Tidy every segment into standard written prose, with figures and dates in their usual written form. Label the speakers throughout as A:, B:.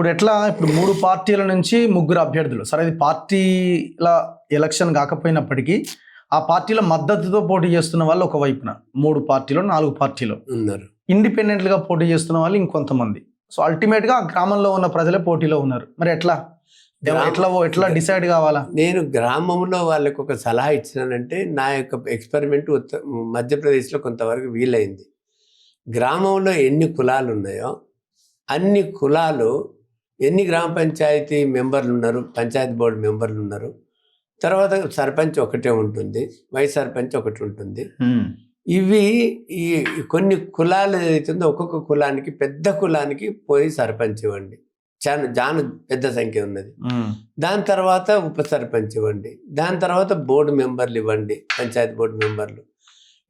A: ఇప్పుడు ఎట్లా ఇప్పుడు 3 పార్టీల నుంచి ముగ్గురు అభ్యర్థులు. సరే ఇది పార్టీల ఎలక్షన్ కాకపోయినప్పటికీ ఆ పార్టీల మద్దతుతో పోటీ చేస్తున్న వాళ్ళు ఒక వైపున 3 పార్టీలో 4 పార్టీలో
B: ఉన్నారు.
A: ఇండిపెండెంట్గా పోటీ చేస్తున్న వాళ్ళు ఇంకొంతమంది. సో అల్టిమేట్గా ఆ గ్రామంలో ఉన్న ప్రజలే పోటీలో ఉన్నారు. మరి ఎట్లా డిసైడ్ కావాలా?
B: నేను గ్రామంలో వాళ్ళకు ఒక సలహా ఇచ్చినానంటే నా యొక్క ఎక్స్పెరిమెంట్ మధ్యప్రదేశ్లో కొంతవరకు వీలైంది. గ్రామంలో ఎన్ని కులాలు ఉన్నాయో అన్ని కులాలు, ఎన్ని గ్రామ పంచాయతీ మెంబర్లు ఉన్నారు, పంచాయతీ బోర్డు మెంబర్లు ఉన్నారు, తర్వాత సర్పంచ్ ఒకటే ఉంటుంది, వైస్ సర్పంచ్ ఒకటి ఉంటుంది. ఇవి ఈ కొన్ని కులాలు ఏదైతుందో ఒక్కొక్క కులానికి, పెద్ద కులానికి పోయి సర్పంచ్ ఇవ్వండి, చాలా పెద్ద సంఖ్య ఉన్నది. దాని తర్వాత ఉప సర్పంచ్ ఇవ్వండి, దాని తర్వాత బోర్డు మెంబర్లు ఇవ్వండి, పంచాయతీ బోర్డు మెంబర్లు.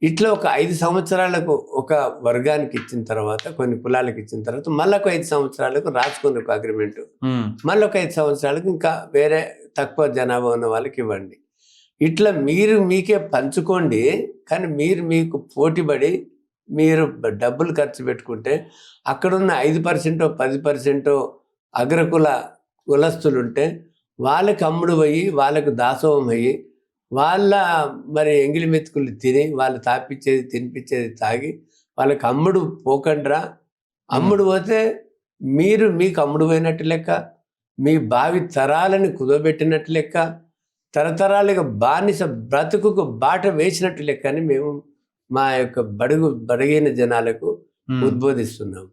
B: ఇట్లా ఒక 5 సంవత్సరాలకు ఒక వర్గానికి ఇచ్చిన తర్వాత, కొన్ని కులాలకు ఇచ్చిన తర్వాత మళ్ళీ ఒక 5 సంవత్సరాలకు రాసుకుని ఒక అగ్రిమెంట్, మళ్ళీ ఒక 5 సంవత్సరాలకు ఇంకా వేరే తక్కువ జనాభా ఉన్న వాళ్ళకి ఇవ్వండి. ఇట్లా మీరు మీకే పంచుకోండి. కానీ మీకు పోటీపడి మీరు డబ్బులు ఖర్చు పెట్టుకుంటే అక్కడున్న 5% 10% అగ్రకుల కులస్తులుంటే వాళ్ళకి అమ్ముడు పోయి, వాళ్ళకు దాసోహం అయ్యి, వాళ్ళ మరి ఎంగిలి మెతుకులు తిని, వాళ్ళు తాపిచ్చేది తినిపించేది తాగి వాళ్ళకి అమ్ముడు పోకండ్రా. అమ్ముడు పోతే మీకు అమ్ముడు పోయినట్టు లెక్క, మీ భావి తరాలని కుదోబెట్టినట్టు లెక్క, తరతరాలుగా బానిస బ్రతుకుకు బాట వేసినట్టు లెక్క అని మేము మా యొక్క బడుగైన జనాలకు ఉద్బోధిస్తున్నాం.